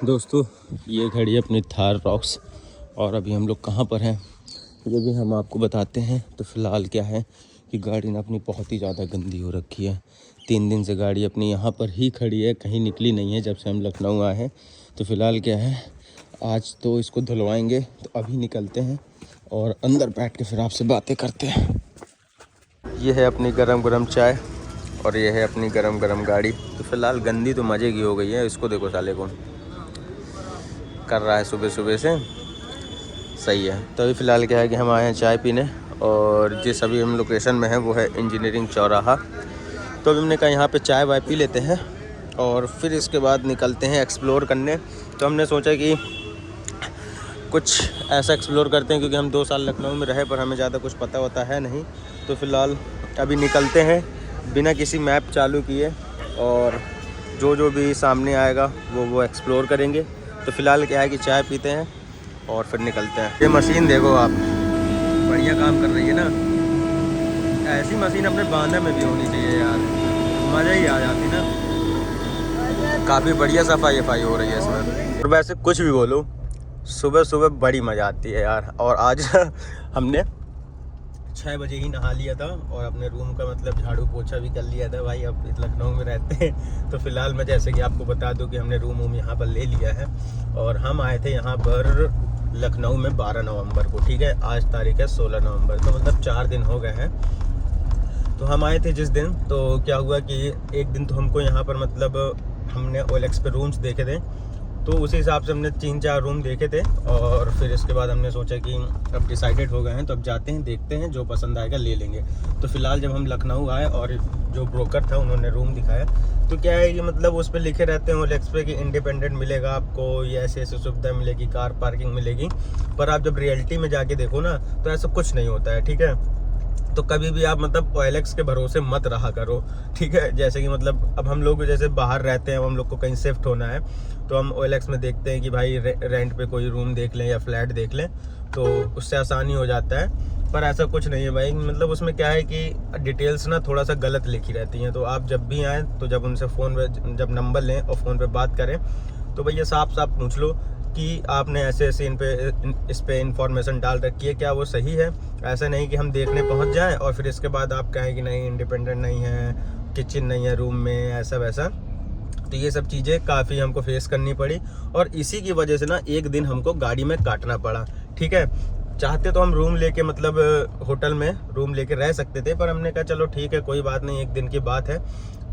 दोस्तों ये घड़ी है अपनी थार रॉक्स और अभी हम लोग कहाँ पर हैं ये भी हम आपको बताते हैं। तो फ़िलहाल क्या है कि गाड़ी ना अपनी बहुत ही ज़्यादा गंदी हो रखी है। 3 दिन से गाड़ी अपनी यहाँ पर ही खड़ी है, कहीं निकली नहीं है जब से हम लखनऊ आए हैं। तो फ़िलहाल क्या है, आज तो इसको धुलवाएंगे। तो अभी निकलते हैं और अंदर बैठ के फिर आपसे बातें करते हैं। ये है अपनी गरम गरम चाय और ये है अपनी गरम गरम गाड़ी। तो फ़िलहाल गंदी तो मज़े की हो गई है। इसको देखो साले को कर रहा है सुबह सुबह से, सही है। तो अभी फ़िलहाल क्या है कि हम आए हैं चाय पीने और जिस अभी हम लोकेशन में हैं वो है इंजीनियरिंग चौराहा। तो अभी हमने कहा यहाँ पे चाय वाय पी लेते हैं और फिर इसके बाद निकलते हैं एक्सप्लोर करने। तो हमने सोचा कि कुछ ऐसा एक्सप्लोर करते हैं क्योंकि हम 2 साल लखनऊ में रहे पर हमें ज़्यादा कुछ पता होता है नहीं। तो फ़िलहाल अभी निकलते हैं बिना किसी मैप चालू किए और जो भी सामने आएगा वो एक्सप्लोर करेंगे। तो फ़िलहाल क्या है कि चाय पीते हैं और फिर निकलते हैं। ये मशीन देखो आप, बढ़िया काम कर रही है ना। ऐसी मशीन अपने बांधा में भी होनी चाहिए यार, मज़ा ही आ जाती ना। काफ़ी बढ़िया सफाई हो रही है इसमें। और वैसे कुछ भी बोलो, सुबह सुबह बड़ी मज़ा आती है यार। और आज हमने 6 बजे ही नहा लिया था और अपने रूम का मतलब झाड़ू पोछा भी कर लिया था। भाई अब लखनऊ में रहते हैं तो फ़िलहाल मैं जैसे कि आपको बता दूं कि हमने रूम यहाँ पर ले लिया है और हम आए थे यहाँ पर लखनऊ में 12 नवंबर को। ठीक है, आज तारीख है 16 नवंबर, तो मतलब 4 दिन हो गए हैं। तो हम आए थे जिस दिन, तो क्या हुआ कि एक दिन तो हमको यहाँ पर मतलब हमने OLX पे रूम्स देखे थे, तो उसी हिसाब से हमने 3-4 रूम देखे थे। और फिर इसके बाद हमने सोचा कि अब डिसाइडेड हो गए हैं तो अब जाते हैं, देखते हैं, जो पसंद आएगा ले लेंगे। तो फ़िलहाल जब हम लखनऊ आए और जो ब्रोकर था उन्होंने रूम दिखाया, तो क्या है कि मतलब उस पर लिखे रहते हैं OLX पे कि इंडिपेंडेंट मिलेगा आपको, ये ऐसे सुविधा मिलेगी, कार पार्किंग मिलेगी। पर आप जब रियलिटी में जाके देखो ना तो ऐसा कुछ नहीं होता है। ठीक है, तो कभी भी आप मतलब OLX के भरोसे मत रहा करो। ठीक है, जैसे कि मतलब अब हम लोग जैसे बाहर रहते हैं, अब हम लोग को कहीं शिफ्ट होना है तो हम OLX में देखते हैं कि भाई रेंट पे कोई रूम देख लें या फ्लैट देख लें, तो उससे आसानी हो जाता है। पर ऐसा कुछ नहीं है भाई, मतलब उसमें क्या है कि डिटेल्स ना थोड़ा सा गलत लिखी रहती हैं। तो आप जब भी आएँ तो जब उनसे फ़ोन पे जब नंबर लें और फ़ोन पे बात करें तो भैया साफ साफ पूछ लो कि आपने ऐसे इस पे इंफॉर्मेशन डाल रखी है, क्या वो सही है। ऐसा नहीं कि हम देखने पहुंच जाएं और फिर इसके बाद आप कहें कि नहीं इंडिपेंडेंट नहीं है, किचन नहीं है रूम में, ऐसा वैसा। तो ये सब चीज़ें काफ़ी हमको फेस करनी पड़ी और इसी की वजह से ना एक दिन हमको गाड़ी में काटना पड़ा। ठीक है, चाहते तो हम रूम लेके मतलब होटल में रूम लेके रह सकते थे, पर हमने कहा चलो ठीक है कोई बात नहीं, एक दिन की बात है,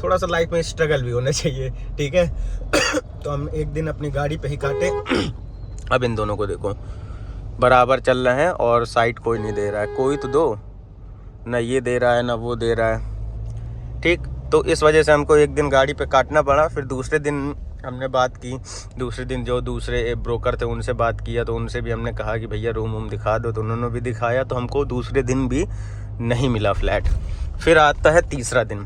थोड़ा सा लाइफ में स्ट्रगल भी होना चाहिए। ठीक है तो हम एक दिन अपनी गाड़ी पे ही काटे। अब इन दोनों को देखो, बराबर चल रहे हैं और साइड कोई नहीं दे रहा है। कोई तो दो ना, ये दे रहा है ना वो दे रहा है। ठीक, तो इस वजह से हमको एक दिन गाड़ी पे काटना पड़ा। फिर दूसरे दिन हमने बात की, दूसरे दिन जो दूसरे ब्रोकर थे उनसे बात किया, तो उनसे भी हमने कहा कि भैया रूम दिखा दो, तो उन्होंने भी दिखाया। तो हमको दूसरे दिन भी नहीं मिला फ्लैट। फिर आता है तीसरा दिन,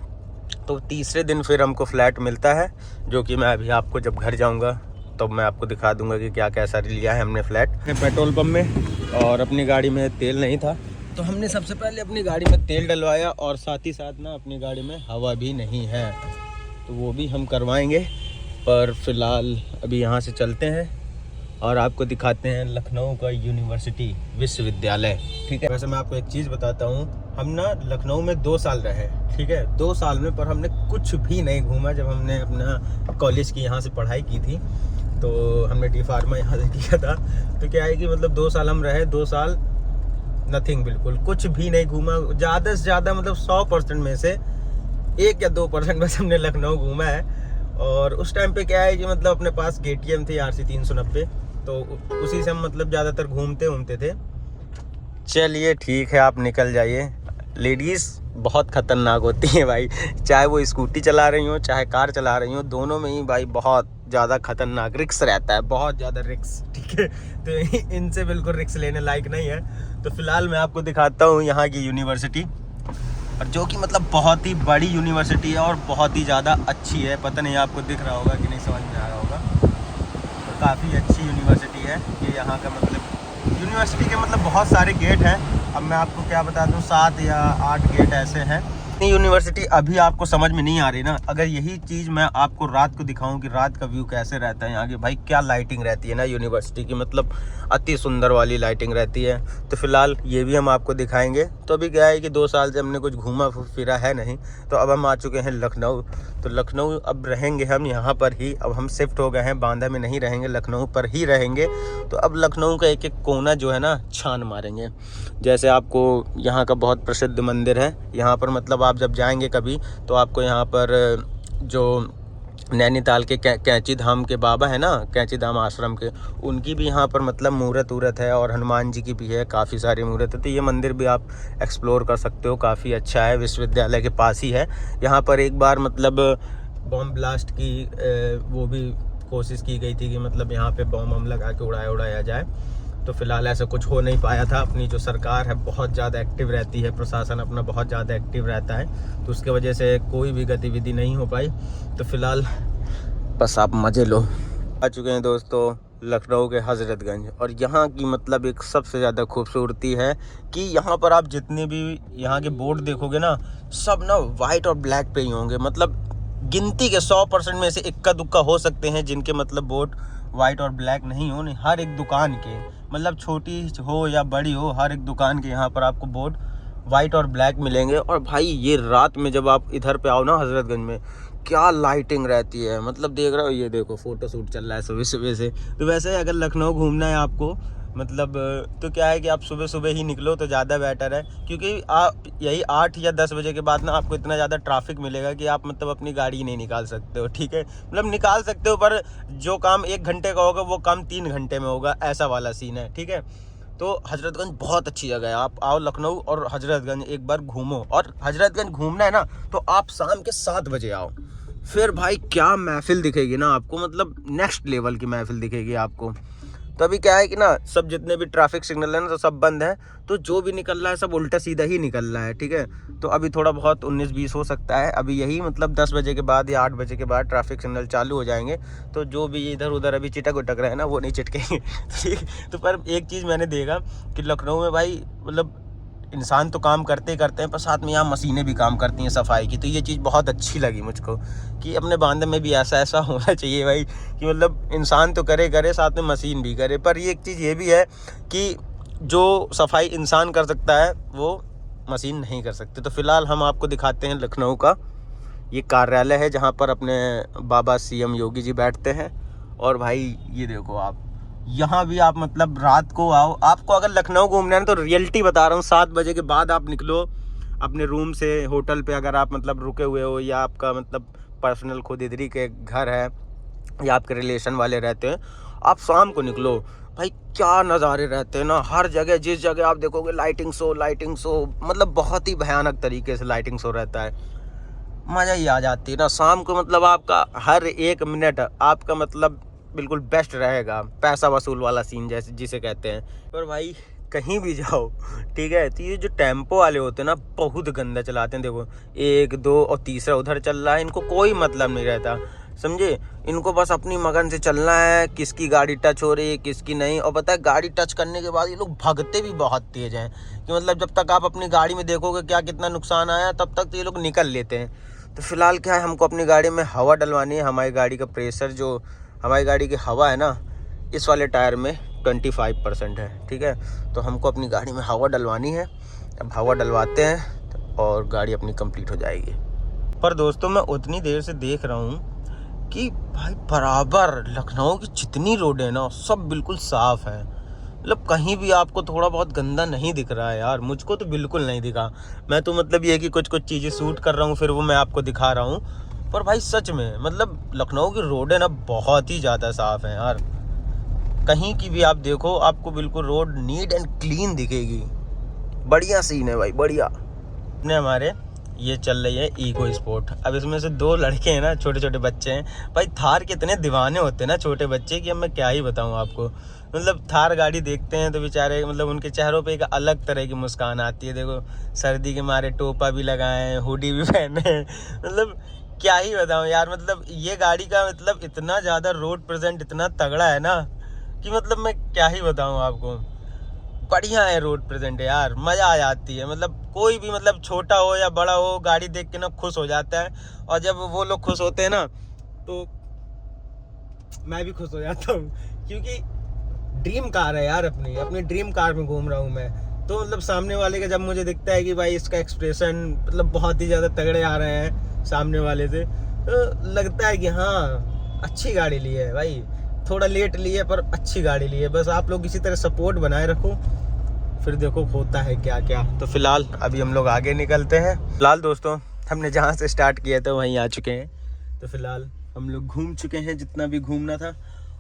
तो तीसरे दिन फिर हमको फ्लैट मिलता है, जो कि मैं अभी आपको जब घर जाऊंगा तब मैं आपको दिखा दूंगा कि क्या कैसा लिया है हमने फ्लैट। पेट्रोल पंप में और अपनी गाड़ी में तेल नहीं था, तो हमने सबसे पहले अपनी गाड़ी में तेल डलवाया और साथ ही साथ ना अपनी गाड़ी में हवा भी नहीं है, तो वो भी हम करवाएंगे। पर फिलहाल अभी यहाँ से चलते हैं और आपको दिखाते हैं लखनऊ का यूनिवर्सिटी विश्वविद्यालय। ठीक है, वैसे मैं आपको एक चीज़ बताता हूँ, हम ना लखनऊ में 2 साल रहे। ठीक है, 2 साल में पर हमने कुछ भी नहीं घूमा। जब हमने अपना कॉलेज की यहाँ से पढ़ाई की थी तो हमने D Pharma यहाँ से किया था। तो क्या है कि मतलब 2 साल हम रहे, 2 साल नथिंग, बिल्कुल कुछ भी नहीं घूमा। ज़्यादा से ज़्यादा मतलब 100% में से 1 या 2% बस हमने लखनऊ घूमा है। और उस टाइम पे क्या है कि मतलब अपने पास KTM थी RC 390, तो उसी से हम मतलब ज़्यादातर घूमते थे। चलिए ठीक है, आप निकल जाइए। लेडीज़ बहुत ख़तरनाक होती हैं भाई, चाहे वो स्कूटी चला रही हो चाहे कार चला रही हो, दोनों में ही भाई बहुत ज़्यादा खतरनाक रिक्स रहता है, बहुत ज़्यादा रिक्स। ठीक है, तो इनसे बिल्कुल रिक्स लेने लायक नहीं है। तो फिलहाल मैं आपको दिखाता हूँ यहाँ की यूनिवर्सिटी, और जो कि मतलब बहुत ही बड़ी यूनिवर्सिटी है और बहुत ही ज़्यादा अच्छी है। पता नहीं आपको दिख रहा होगा कि नहीं, समझ में आ रहा होगा, तो काफ़ी अच्छी यूनिवर्सिटी है ये। यहाँ का मतलब यूनिवर्सिटी के मतलब बहुत सारे गेट हैं। अब मैं आपको क्या बता दूँ, 7 या 8 गेट ऐसे हैं यूनिवर्सिटी अभी आपको समझ में नहीं आ रही ना, अगर यही चीज़ मैं आपको रात को दिखाऊं कि रात का व्यू कैसे रहता है यहाँ की, भाई क्या लाइटिंग रहती है ना यूनिवर्सिटी की, मतलब अति सुंदर वाली लाइटिंग रहती है। तो फिलहाल ये भी हम आपको दिखाएंगे। तो अभी क्या है कि 2 साल से हमने कुछ घूमा फिरा है नहीं, तो अब हम आ चुके हैं लखनऊ। तो लखनऊ अब रहेंगे हम यहाँ पर ही, अब हम शिफ्ट हो गए हैं, बांदा में नहीं रहेंगे, लखनऊ पर ही रहेंगे। तो अब लखनऊ का एक एक कोना जो है ना छान मारेंगे। जैसे आपको यहाँ का बहुत प्रसिद्ध मंदिर है, यहाँ पर मतलब आप जब जाएंगे कभी तो आपको यहाँ पर जो नैनीताल के कैंची धाम के बाबा है ना, कैंची धाम आश्रम के, उनकी भी यहाँ पर मतलब मूर्त है, और हनुमान जी की भी है, काफ़ी सारी मूर्त है। तो ये मंदिर भी आप एक्सप्लोर कर सकते हो, काफ़ी अच्छा है, विश्वविद्यालय के पास ही है। यहाँ पर एक बार मतलब बॉम्ब ब्लास्ट की वो भी कोशिश की गई थी कि मतलब यहाँ पे बॉम्ब लगा के उड़ाया जाए। तो फिलहाल ऐसा कुछ हो नहीं पाया था। अपनी जो सरकार है बहुत ज़्यादा एक्टिव रहती है, प्रशासन अपना बहुत ज़्यादा एक्टिव रहता है, तो उसके वजह से कोई भी गतिविधि नहीं हो पाई। तो फिलहाल बस आप मज़े लो। आ चुके हैं दोस्तों लखनऊ के हज़रतगंज, और यहाँ की मतलब एक सबसे ज़्यादा खूबसूरती है कि यहाँ पर आप जितने भी यहाँ के बोर्ड देखोगे ना, सब ना वाइट और ब्लैक पे ही होंगे। मतलब गिनती के 100% में से इक्का दुक्का हो सकते हैं जिनके मतलब बोर्ड वाइट और ब्लैक नहीं हो। नहीं, हर एक दुकान के मतलब छोटी हो या बड़ी हो, हर एक दुकान के यहाँ पर आपको बोर्ड वाइट और ब्लैक मिलेंगे। और भाई ये रात में जब आप इधर पे आओ ना हज़रतगंज में, क्या लाइटिंग रहती है, मतलब देख रहे हो, ये देखो फोटो शूट चल रहा है सुबह सुबह से। तो वैसे अगर लखनऊ घूमना है आपको मतलब, तो क्या है कि आप सुबह सुबह ही निकलो तो ज़्यादा बेटर है, क्योंकि आप यही 8 या 10 बजे के बाद ना आपको इतना ज़्यादा ट्रैफिक मिलेगा कि आप मतलब अपनी गाड़ी नहीं निकाल सकते हो। ठीक है, मतलब निकाल सकते हो, पर जो काम 1 घंटे का होगा वो काम 3 घंटे में होगा, ऐसा वाला सीन है। ठीक है, तो हज़रतगंज बहुत अच्छी जगह है, आप आओ लखनऊ और हज़रतगंज एक बार घूमो। और हज़रतगंज घूमना है ना तो आप शाम के 7 बजे आओ, फिर भाई क्या महफिल दिखेगी ना आपको, मतलब नेक्स्ट लेवल की महफिल दिखेगी आपको। तो अभी क्या है कि ना सब जितने भी ट्रैफिक सिग्नल है ना तो सब बंद है, तो जो भी निकल रहा है सब उल्टा सीधा ही निकल रहा है। ठीक है, तो अभी थोड़ा बहुत 19-20 हो सकता है, अभी यही मतलब 10 बजे के बाद या 8 बजे के बाद ट्रैफिक सिग्नल चालू हो जाएंगे, तो जो भी इधर उधर अभी चिटक उटक रहे हैं ना वो नहीं चिटकेंगे। तो पर एक चीज़ मैंने देखा कि लखनऊ में भाई मतलब इंसान तो काम करते हैं, पर साथ में यहाँ मशीनें भी काम करती हैं सफाई की। तो ये चीज़ बहुत अच्छी लगी मुझको कि अपने बांधे में भी ऐसा होना चाहिए भाई, कि मतलब इंसान तो करे साथ में मशीन भी करे। पर ये एक चीज़ ये भी है कि जो सफाई इंसान कर सकता है वो मशीन नहीं कर सकती। तो फिलहाल हम आपको दिखाते हैं लखनऊ का ये कार्यालय है जहाँ पर अपने बाबा CM योगी जी बैठते हैं। और भाई ये देखो आप, यहाँ भी आप मतलब रात को आओ, आपको अगर लखनऊ घूमना है ना तो रियलिटी बता रहा हूँ, 7 बजे के बाद आप निकलो अपने रूम से, होटल पे अगर आप मतलब रुके हुए हो, या आपका मतलब पर्सनल खुद इधरी के घर है, या आपके रिलेशन वाले रहते हैं, आप शाम को निकलो, भाई क्या नज़ारे रहते हैं ना हर जगह। जिस जगह आप देखोगे लाइटिंग शो, मतलब बहुत ही भयानक तरीके से लाइटिंग शो रहता है, मज़ा ही आ जाती है ना शाम को। मतलब आपका हर 1 मिनट आपका मतलब बिल्कुल बेस्ट रहेगा, पैसा वसूल वाला सीन जैसे जिसे कहते हैं। पर भाई कहीं भी जाओ, ठीक है, तो ये जो टेम्पो वाले होते हैं ना बहुत गंदा चलाते हैं। देखो 1, 2 और तीसरा उधर चल रहा है, इनको कोई मतलब नहीं रहता, समझे। इनको बस अपनी मगन से चलना है, किसकी गाड़ी टच हो रही है किसकी नहीं। और पता है गाड़ी टच करने के बाद ये लोग भागते भी बहुत तेज हैं, कि मतलब जब तक आप अपनी गाड़ी में देखोगे क्या कितना नुकसान आया, तब तक तो ये लोग निकल लेते हैं। तो फिलहाल क्या है, हमको अपनी गाड़ी में हवा डलवानी है। हमारी गाड़ी का प्रेशर, जो हमारी गाड़ी की हवा है ना, इस वाले टायर में 25% है। ठीक है, तो हमको अपनी गाड़ी में हवा डलवानी है। अब हवा डलवाते हैं और गाड़ी अपनी कंप्लीट हो जाएगी। पर दोस्तों मैं उतनी देर से देख रहा हूँ कि भाई बराबर लखनऊ की जितनी रोड है ना सब बिल्कुल साफ़ है, मतलब कहीं भी आपको थोड़ा बहुत गंदा नहीं दिख रहा है यार। मुझको तो बिल्कुल नहीं दिखा। मैं तो मतलब ये कि कुछ चीज़ें शूट कर रहा हूँ, फिर वो मैं आपको दिखा रहा हूँ। पर भाई सच में मतलब लखनऊ की रोड है ना बहुत ही ज़्यादा साफ़ है यार। कहीं की भी आप देखो आपको बिल्कुल रोड नीट एंड क्लीन दिखेगी। बढ़िया सीन है भाई, बढ़िया। ने हमारे ये चल रही है इको स्पोर्ट। अब इसमें से 2 लड़के हैं ना, छोटे छोटे बच्चे हैं भाई। थार के इतने दीवाने होते हैं ना छोटे बच्चे कि अब मैं क्या ही बताऊं आपको। मतलब थार गाड़ी देखते हैं तो बेचारे मतलब उनके चेहरों पे एक अलग तरह की मुस्कान आती है। देखो सर्दी के मारे टोपा भी लगाए हैं, हुडी भी पहने हैं, मतलब क्या ही बताऊं यार। मतलब ये गाड़ी का मतलब इतना ज़्यादा रोड प्रेजेंट इतना तगड़ा है ना कि मतलब मैं क्या ही बताऊं आपको। बढ़िया है रोड प्रेजेंट यार, मज़ा आ जाती है। मतलब कोई भी मतलब छोटा हो या बड़ा हो, गाड़ी देख के ना खुश हो जाता है। और जब वो लोग खुश होते हैं ना तो मैं भी खुश हो जाता हूँ, क्योंकि ड्रीम कार है यार, अपनी ड्रीम कार में घूम रहा हूँ मैं। तो मतलब सामने वाले का जब मुझे दिखता है कि भाई इसका एक्सप्रेशन मतलब बहुत ही ज़्यादा तगड़े आ रहे हैं सामने वाले से, तो लगता है कि हाँ अच्छी गाड़ी ली है भाई, थोड़ा लेट ली है पर अच्छी गाड़ी ली है। बस आप लोग इसी तरह सपोर्ट बनाए रखो, फिर देखो होता है क्या क्या। तो फिलहाल अभी हम लोग आगे निकलते हैं। फिलहाल दोस्तों हमने जहाँ से स्टार्ट किया था वहीं आ चुके हैं। तो फिलहाल हम लोग घूम चुके हैं जितना भी घूमना था,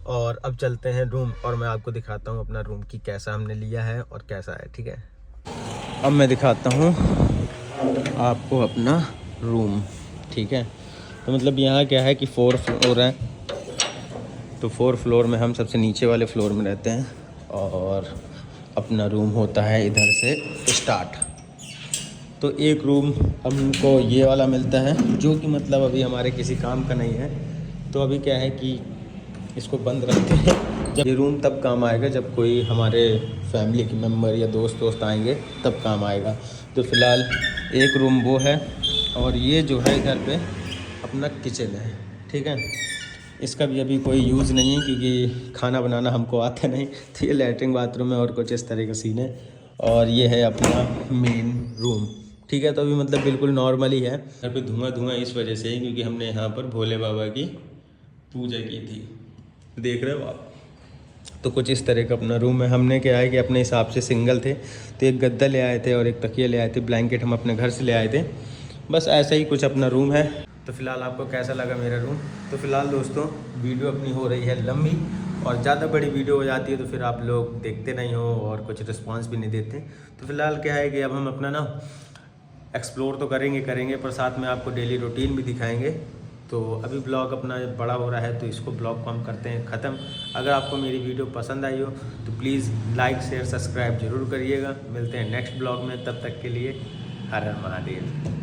और अब चलते हैं रूम, और मैं आपको दिखाता हूँ अपना रूम की कैसा हमने लिया है और कैसा है, ठीक है। अब मैं दिखाता हूँ आपको अपना रूम, ठीक है। तो मतलब यहाँ क्या है कि 4 फ्लोर है, तो 4 फ्लोर में हम सबसे नीचे वाले फ्लोर में रहते हैं, और अपना रूम होता है इधर से स्टार्ट। तो एक रूम हमको ये वाला मिलता है, जो कि मतलब अभी हमारे किसी काम का नहीं है। तो अभी क्या है कि इसको बंद रखते हैं, जब ये रूम तब काम आएगा जब कोई हमारे फैमिली के मेम्बर या दोस्त आएंगे तब काम आएगा। तो फ़िलहाल एक रूम वो है, और ये जो है इधर पे अपना किचन है, ठीक है। इसका भी अभी कोई यूज़ नहीं है, क्योंकि खाना बनाना हमको आता नहीं। तो ये लैट्रिन बाथरूम है और कुछ इस तरह का सीन है। और ये है अपना मेन रूम, ठीक है। तो अभी मतलब बिल्कुल नॉर्मल ही है। यहाँ पे धुआं इस वजह से ही क्योंकि हमने यहाँ पर भोले बाबा की पूजा की थी, देख रहे हो आप। तो कुछ इस तरह का अपना रूम है। हमने क्या है कि अपने हिसाब से सिंगल थे तो एक गद्दा ले आए थे और एक तकिया ले आए थे, ब्लैंकेट हम अपने घर से ले आए थे। बस ऐसा ही कुछ अपना रूम है। तो फिलहाल आपको कैसा लगा मेरा रूम? तो फिलहाल दोस्तों वीडियो अपनी हो रही है लंबी, और ज़्यादा बड़ी वीडियो हो जाती है तो फिर आप लोग देखते नहीं हो और कुछ रिस्पॉन्स भी नहीं देते। तो फिलहाल क्या है कि अब हम अपना ना एक्सप्लोर तो करेंगे पर साथ में आपको डेली रूटीन भी दिखाएंगे। तो अभी ब्लॉग अपना बड़ा हो रहा है तो इसको ब्लॉग को हम करते हैं ख़त्म। अगर आपको मेरी वीडियो पसंद आई हो तो प्लीज़ लाइक शेयर सब्सक्राइब ज़रूर करिएगा। मिलते हैं नेक्स्ट ब्लॉग में, तब तक के लिए हर हर महादेव।